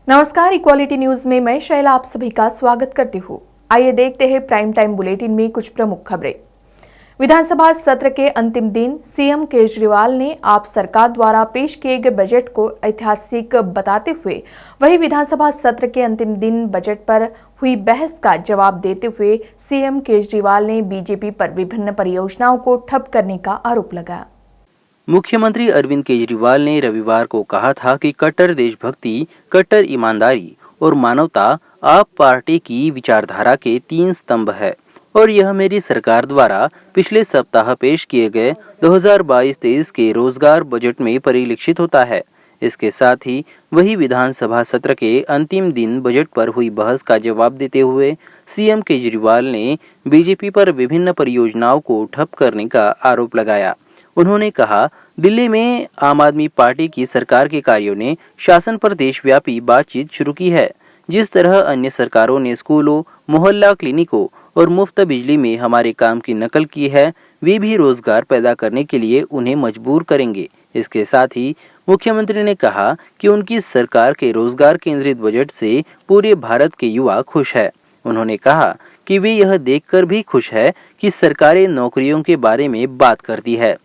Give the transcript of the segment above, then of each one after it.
नमस्कार, equality news में मैं शैला आप सभी का स्वागत करती हूँ। आइए देखते हैं प्राइम टाइम बुलेटिन में कुछ प्रमुख खबरें। विधानसभा सत्र के अंतिम दिन सीएम केजरीवाल ने आप सरकार द्वारा पेश किए गए बजट को ऐतिहासिक बताते हुए वही विधानसभा सत्र के अंतिम दिन बजट पर हुई बहस का जवाब देते हुए सीएम केजरीवाल ने बीजेपी पर विभिन्न परियोजनाओं को ठप करने का आरोप लगाया। मुख्यमंत्री अरविंद केजरीवाल ने रविवार को कहा था कि कट्टर देशभक्ति, कट्टर ईमानदारी और मानवता आप पार्टी की विचारधारा के 3 स्तंभ है और यह मेरी सरकार द्वारा पिछले सप्ताह पेश किए गए 2022-23 के रोजगार बजट में परिलक्षित होता है। इसके साथ ही वही विधानसभा सत्र के अंतिम दिन बजट पर हुई बहस का जवाब देते हुए सीएम केजरीवाल ने बीजेपी पर विभिन्न परियोजनाओं को ठप करने का आरोप लगाया। उन्होंने कहा, दिल्ली में आम आदमी पार्टी की सरकार के कार्यों ने शासन पर देशव्यापी बातचीत शुरू की है। जिस तरह अन्य सरकारों ने स्कूलों, मोहल्ला क्लिनिकों और मुफ्त बिजली में हमारे काम की नकल की है, वे भी रोजगार पैदा करने के लिए उन्हें मजबूर करेंगे। इसके साथ ही मुख्यमंत्री ने कहा कि उनकी सरकार के रोजगार केंद्रित बजट से पूरे भारत के युवा खुश है। उन्होंने कहा कि वे यह देखकर भी खुश है कि सरकारें नौकरियों के बारे में बात करती है,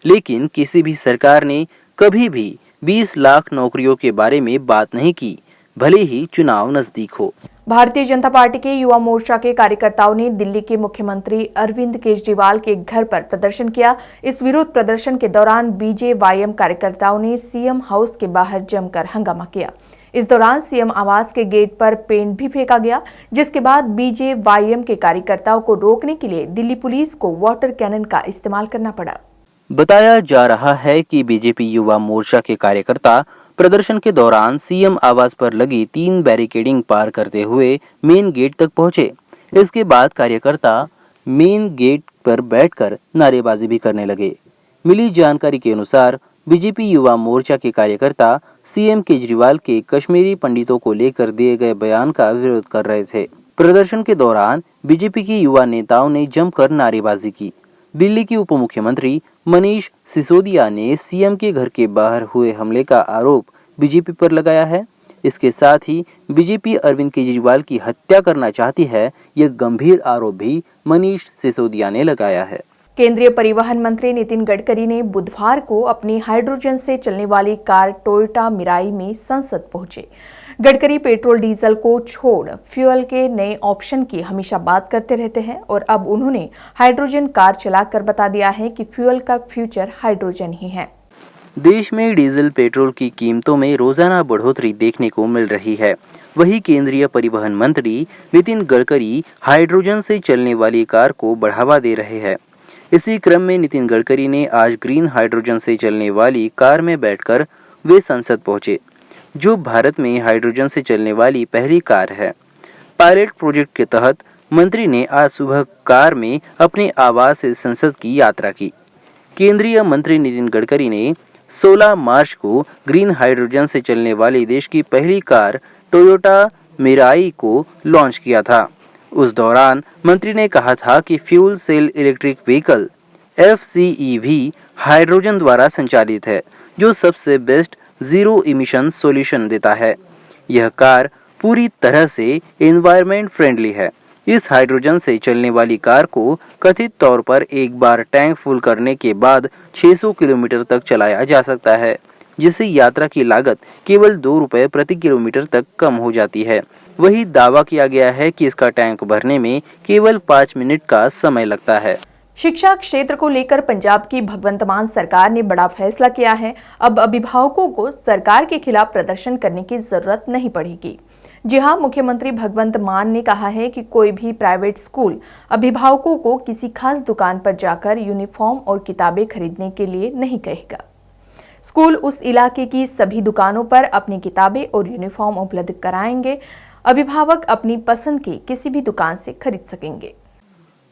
लेकिन किसी भी सरकार ने कभी भी 20 लाख नौकरियों के बारे में बात नहीं की, भले ही चुनाव नजदीक हो। भारतीय जनता पार्टी के युवा मोर्चा के कार्यकर्ताओं ने दिल्ली के मुख्यमंत्री अरविंद केजरीवाल के घर पर प्रदर्शन किया। इस विरोध प्रदर्शन के दौरान बीजेवाईएम कार्यकर्ताओं ने सीएम हाउस के बाहर जमकर हंगामा किया। इस दौरान सीएम आवास के गेट पर पेंट भी फेंका गया, जिसके बाद बीजेवाईएम के कार्यकर्ताओं को रोकने के लिए दिल्ली पुलिस को वाटर कैनन का इस्तेमाल करना पड़ा। बताया जा रहा है कि बीजेपी युवा मोर्चा के कार्यकर्ता प्रदर्शन के दौरान सीएम आवास पर लगी 3 बैरिकेडिंग पार करते हुए मेन गेट तक पहुंचे। इसके बाद कार्यकर्ता मेन गेट पर बैठकर नारेबाजी भी करने लगे। मिली जानकारी के अनुसार बीजेपी युवा मोर्चा के कार्यकर्ता सीएम केजरीवाल के कश्मीरी पंडितों को लेकर दिए गए बयान का विरोध कर रहे थे। प्रदर्शन के दौरान बीजेपी के युवा नेताओं ने जमकर नारेबाजी की। दिल्ली की उप मुख्यमंत्री मनीष सिसोदिया ने सीएम के घर के बाहर हुए हमले का आरोप बीजेपी पर लगाया है। इसके साथ ही बीजेपी अरविंद केजरीवाल की हत्या करना चाहती है, यह गंभीर आरोप भी मनीष सिसोदिया ने लगाया है। केंद्रीय परिवहन मंत्री नितिन गडकरी ने बुधवार को अपनी हाइड्रोजन से चलने वाली कार टोयोटा मिराई में संसद पहुंचे। गडकरी पेट्रोल डीजल को छोड़ फ्यूल के नए ऑप्शन की हमेशा बात करते रहते हैं और अब उन्होंने हाइड्रोजन कार चलाकर बता दिया है कि फ्यूल का फ्यूचर हाइड्रोजन ही है। देश में डीजल पेट्रोल की कीमतों में रोजाना बढ़ोतरी देखने को मिल रही है। वही केंद्रीय परिवहन मंत्री नितिन गडकरी हाइड्रोजन से चलने वाली कार को बढ़ावा दे रहे हैं। इसी क्रम में नितिन गडकरी ने आज ग्रीन हाइड्रोजन से चलने वाली कार में बैठकर वे संसद पहुंचे, जो भारत में हाइड्रोजन से चलने वाली पहली कार है। पायलट प्रोजेक्ट के तहत मंत्री ने आज सुबह कार में अपने आवास से संसद की यात्रा की। केंद्रीय मंत्री नितिन गडकरी ने 16 मार्च को ग्रीन हाइड्रोजन से चलने वाली देश की पहली कार टोयोटा मिराई को लॉन्च किया था। उस दौरान मंत्री ने कहा था कि fuel cell electric vehicle FCEV hydrogen द्वारा संचालित है, जो सबसे बेस्ट जीरो इमिशन सॉल्यूशन देता है। यह कार पूरी तरह से एनवायरनमेंट फ्रेंडली है। इस हाइड्रोजन से चलने वाली कार को कथित तौर पर एक बार टैंक फुल करने के बाद 600 किलोमीटर तक चलाया जा सकता है, जिससे यात्रा की लागत केवल 2 रुपए प्रति किलोमीटर तक कम हो जाती है। वही दावा किया गया है कि इसका टैंक भरने में केवल 5 मिनट का समय लगता है। शिक्षा क्षेत्र को लेकर पंजाब की भगवंत मान सरकार ने बड़ा फैसला किया है। अब अभिभावकों को सरकार के खिलाफ प्रदर्शन करने की जरूरत नहीं पड़ेगी। जी हां, मुख्यमंत्री भगवंत मान ने कहा है कि कोई भी प्राइवेट स्कूल अभिभावकों को किसी खास दुकान पर जाकर यूनिफॉर्म और किताबें खरीदने के लिए नहीं कहेगा। स्कूल उस इलाके की सभी दुकानों पर अपनी किताबें और यूनिफॉर्म उपलब्ध कराएंगे। अभिभावक अपनी पसंद की किसी भी दुकान से खरीद सकेंगे।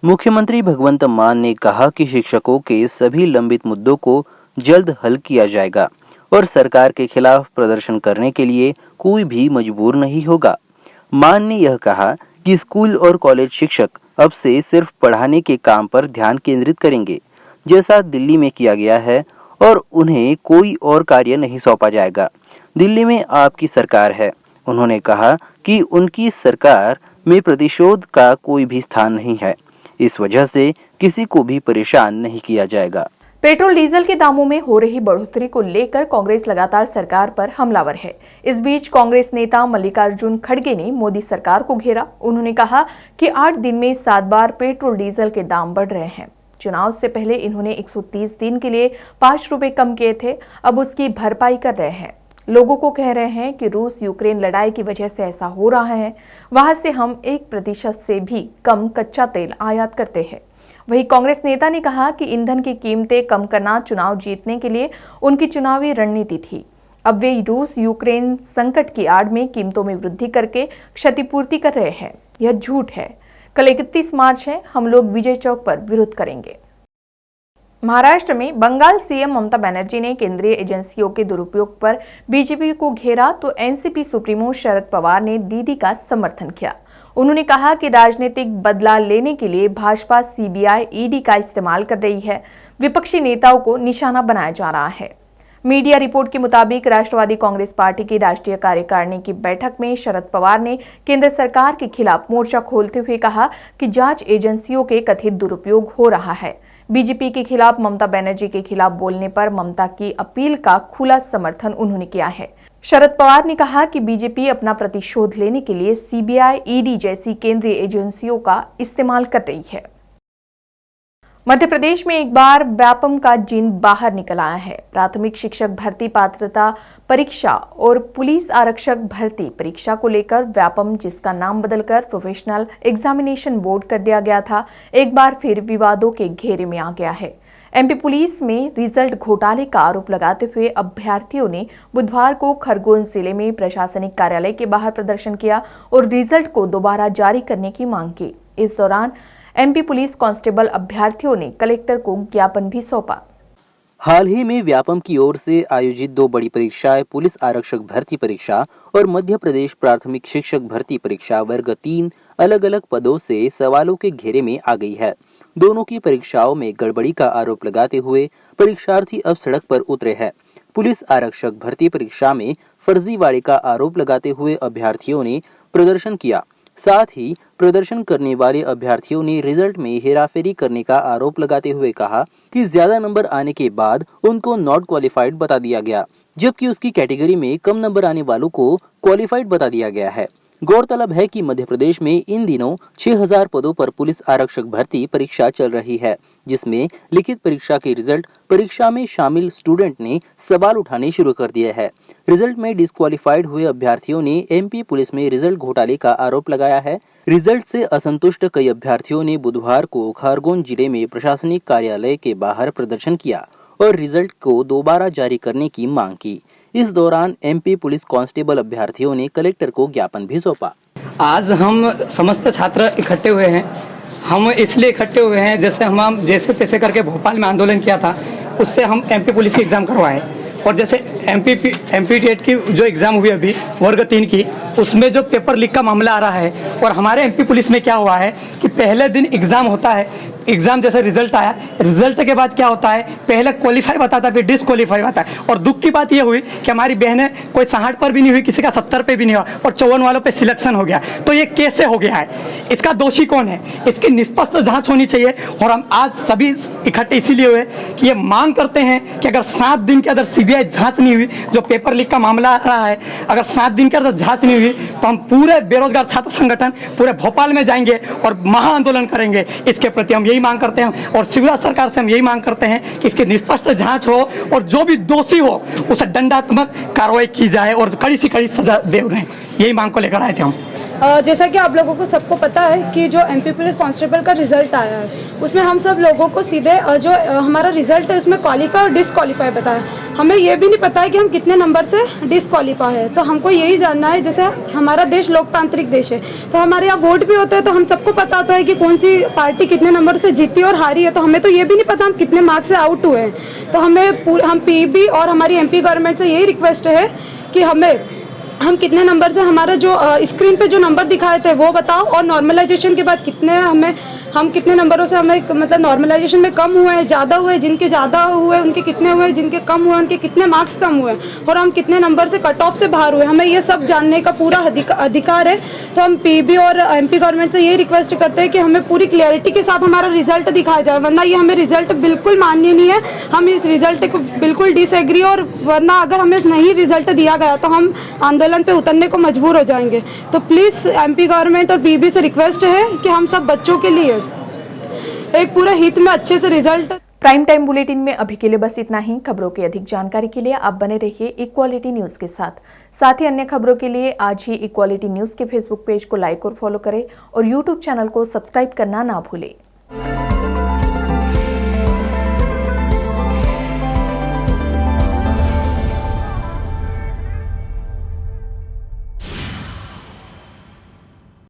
मुख्यमंत्री भगवंत मान ने कहा कि शिक्षकों के सभी लंबित मुद्दों को जल्द हल किया जाएगा और सरकार के खिलाफ प्रदर्शन करने के लिए कोई भी मजबूर नहीं होगा। मान ने यह कहा कि स्कूल और कॉलेज शिक्षक अब से सिर्फ पढ़ाने के काम पर ध्यान केंद्रित करेंगे, जैसा दिल्ली में किया गया है, और उन्हें कोई और कार्य नहीं सौंपा जाएगा। दिल्ली में आपकी सरकार है, उन्होंने कहा कि उनकी सरकार में प्रतिशोध का कोई भी स्थान नहीं है। इस वजह से किसी को भी परेशान नहीं किया जाएगा। पेट्रोल डीजल के दामों में हो रही बढ़ोतरी को लेकर कांग्रेस लगातार सरकार पर हमलावर है। इस बीच कांग्रेस नेता मल्लिकार्जुन खड़गे ने मोदी सरकार को घेरा। उन्होंने कहा कि 8 दिन में 7 बार पेट्रोल डीजल के दाम बढ़ रहे हैं। चुनाव से पहले इन्होंने 130 दिन के लिए 5 रुपए कम किए थे, अब उसकी भरपाई कर रहे हैं। लोगों को कह रहे हैं कि रूस यूक्रेन लड़ाई की वजह से ऐसा हो रहा है, वहां से हम 1% से भी कम कच्चा तेल आयात करते हैं। वहीं कांग्रेस नेता ने कहा कि ईंधन की कीमतें कम करना चुनाव जीतने के लिए उनकी चुनावी रणनीति थी। अब वे रूस यूक्रेन संकट की आड़ में कीमतों में वृद्धि करके क्षतिपूर्ति कर रहे हैं। यह झूठ है। कल 31 मार्च है, हम लोग विजय चौक पर विरोध करेंगे। महाराष्ट्र में बंगाल सीएम ममता बनर्जी ने केंद्रीय एजेंसियों के दुरुपयोग पर बीजेपी को घेरा तो एनसीपी सुप्रीमो शरद पवार ने दीदी का समर्थन किया। उन्होंने कहा कि राजनीतिक बदला लेने के लिए भाजपा सीबीआई ईडी का इस्तेमाल कर रही है। विपक्षी नेताओं को निशाना बनाया जा रहा है। मीडिया रिपोर्ट के मुताबिक राष्ट्रवादी कांग्रेस पार्टी की राष्ट्रीय कार्यकारिणी की बैठक में शरद पवार ने केंद्र सरकार के खिलाफ मोर्चा खोलते हुए कहा कि जांच एजेंसियों के कथित दुरुपयोग हो रहा है। बीजेपी के खिलाफ ममता बनर्जी के खिलाफ बोलने पर ममता की अपील का खुला समर्थन उन्होंने किया है। शरद पवार ने कहा कि बीजेपी अपना प्रतिशोध लेने के लिए सीबीआई, ईडी जैसी केंद्रीय एजेंसियों का इस्तेमाल कर रही है। मध्य प्रदेश में एक बार व्यापम का जिन बाहर निकल आया है। प्राथमिक शिक्षक भर्ती पात्रता परीक्षा और पुलिस आरक्षक भर्ती परीक्षा को लेकर व्यापम, जिसका नाम बदलकर प्रोफेशनल एग्जामिनेशन बोर्ड कर दिया गया था, एक बार फिर विवादों के घेरे में आ गया है। एमपी पुलिस में रिजल्ट घोटाले का आरोप लगाते हुए अभ्यर्थियों ने बुधवार को खरगोन जिले में प्रशासनिक कार्यालय के बाहर प्रदर्शन किया और रिजल्ट को दोबारा जारी करने की मांग की। इस दौरान एमपी पुलिस कांस्टेबल अभ्यर्थियों ने कलेक्टर को ज्ञापन भी सौंपा। हाल ही में व्यापम की ओर से आयोजित 2 बड़ी परीक्षाएं पुलिस आरक्षक भर्ती परीक्षा और मध्य प्रदेश प्राथमिक शिक्षक भर्ती परीक्षा वर्ग 3 अलग अलग पदों से सवालों के घेरे में आ गई है। दोनों की परीक्षाओं में गड़बड़ी का आरोप लगाते हुए परीक्षार्थी अब सड़क पर उतरे हैं। पुलिस आरक्षक भर्ती परीक्षा में फर्जीवाड़े का आरोप लगाते हुए अभ्यर्थियों ने प्रदर्शन किया। साथ ही प्रदर्शन करने वाले अभ्यर्थियों ने रिजल्ट में हेराफेरी करने का आरोप लगाते हुए कहा कि ज्यादा नंबर आने के बाद उनको नॉट क्वालिफाइड बता दिया गया, जबकि उसकी कैटेगरी में कम नंबर आने वालों को क्वालिफाइड बता दिया गया है। गौरतलब है कि मध्य प्रदेश में इन दिनों 6000 पदों पर पुलिस आरक्षक भर्ती परीक्षा चल रही है, जिसमें लिखित परीक्षा के रिजल्ट परीक्षा में शामिल स्टूडेंट ने सवाल उठाने शुरू कर दिए हैं। रिजल्ट में डिस्क्वालिफाइड हुए अभ्यर्थियों ने एमपी पुलिस में रिजल्ट घोटाले का आरोप लगाया है। रिजल्ट से असंतुष्ट कई अभ्यर्थियों ने बुधवार को खरगोन जिले में प्रशासनिक कार्यालय के बाहर प्रदर्शन किया और रिजल्ट को दोबारा जारी करने की मांग की। इस दौरान एमपी पुलिस कांस्टेबल अभ्यर्थियों ने कलेक्टर को ज्ञापन भी सौंपा। आज हम समस्त छात्र इकट्ठे हुए हैं। हम इसलिए इकट्ठे हुए हैं जैसे हम जैसे तैसे करके भोपाल में आंदोलन किया था, उससे हम एमपी पुलिस की एग्ज़ाम करवाए और जैसे एमपी टेट की जो एग्ज़ाम हुई अभी वर्ग 3 की, उसमें जो पेपर लीक का मामला आ रहा है और हमारे एमपी पुलिस में क्या हुआ है कि पहले दिन एग्ज़ाम होता है, एग्जाम जैसे रिजल्ट आया, रिजल्ट के बाद क्या होता है, पहले क्वालिफाई बताता है फिर डिसक्वालीफाई आता है। और दुख की बात ये हुई कि हमारी बहनें कोई 60 पर भी नहीं हुई, किसी का 70 पे भी नहीं हुआ और 54 वालों पे सिलेक्शन हो गया। तो ये कैसे हो गया है, इसका दोषी कौन है, इसकी निष्पक्ष जांच होनी चाहिए। और हम आज सभी इकट्ठे इसीलिए हुए कि ये मांग करते हैं कि अगर 7 दिन के अंदर सीबीआई जांच नहीं हुई, जो पेपर लीक का मामला आ रहा है, अगर 7 दिन के अंदर जांच नहीं हुई तो हम पूरे बेरोजगार छात्र संगठन पूरे भोपाल में जाएंगे और महाआंदोलन करेंगे। इसके प्रति हम यही मांग करते हैं और शिवराज सरकार से हम यही मांग करते हैं कि इसकी निष्पक्ष जांच हो और जो भी दोषी हो उसे दंडात्मक कार्रवाई की जाए और कड़ी से कड़ी सजा दे उन्हें। यही मांग को लेकर आए थे हम। जैसा कि आप लोगों को सबको पता है कि जो एमपी पुलिस कांस्टेबल का रिजल्ट आया है, उसमें हम सब लोगों को सीधे जो हमारा रिजल्ट है उसमें क्वालिफाई और डिसक्वालीफाई बताया। हमें ये भी नहीं पता है कि हम कितने नंबर से डिसक्वालीफाई है। तो हमको यही जानना है, जैसे हमारा देश लोकतांत्रिक देश है तो हमारे यहाँ वोट भी होते हैं, तो हम सबको पता होता है कि कौन सी पार्टी कितने नंबर से जीती और हारी है। तो हमें तो ये भी नहीं पता हम कितने मार्क्स से आउट हुए हैं। तो हम पीबी और हमारी एमपी गवर्नमेंट से यही रिक्वेस्ट है कि हम कितने नंबर से, हमारा जो स्क्रीन पे जो नंबर दिखाए थे वो बताओ और नॉर्मलाइजेशन के बाद कितने हमें हम कितने नंबरों से हमें मतलब नॉर्मलाइजेशन में कम हुए हैं, ज़्यादा हुए, जिनके ज़्यादा हुए उनके कितने हुए, जिनके कम हुए उनके कितने मार्क्स कम हुए, और हम कितने नंबर से कट ऑफ से बाहर हुए, हमें ये सब जानने का पूरा अधिकार है। तो हम पीबी और एमपी गवर्नमेंट से यही रिक्वेस्ट करते हैं कि हमें पूरी क्लियरिटी के साथ हमारा रिजल्ट दिखाया जाए, वरना ये हमें रिजल्ट बिल्कुल मान्य नहीं है। हम इस रिजल्ट को बिल्कुल डिसएग्री, और वरना अगर हमें नहीं रिजल्ट दिया गया तो हम आंदोलन पे उतरने को मजबूर हो जाएंगे। तो प्लीज़ एमपी गवर्नमेंट और पीबी से रिक्वेस्ट है कि हम सब बच्चों के लिए एक पूरे हित में अच्छे से रिजल्ट। प्राइम टाइम बुलेटिन में अभी के लिए बस इतना ही। खबरों की अधिक जानकारी के लिए आप बने रहिए इक्वालिटी न्यूज के साथ ही अन्य खबरों के लिए आज ही इक्वालिटी न्यूज के फेसबुक पेज को लाइक और फॉलो करें और यूट्यूब चैनल को सब्सक्राइब करना ना भूलें।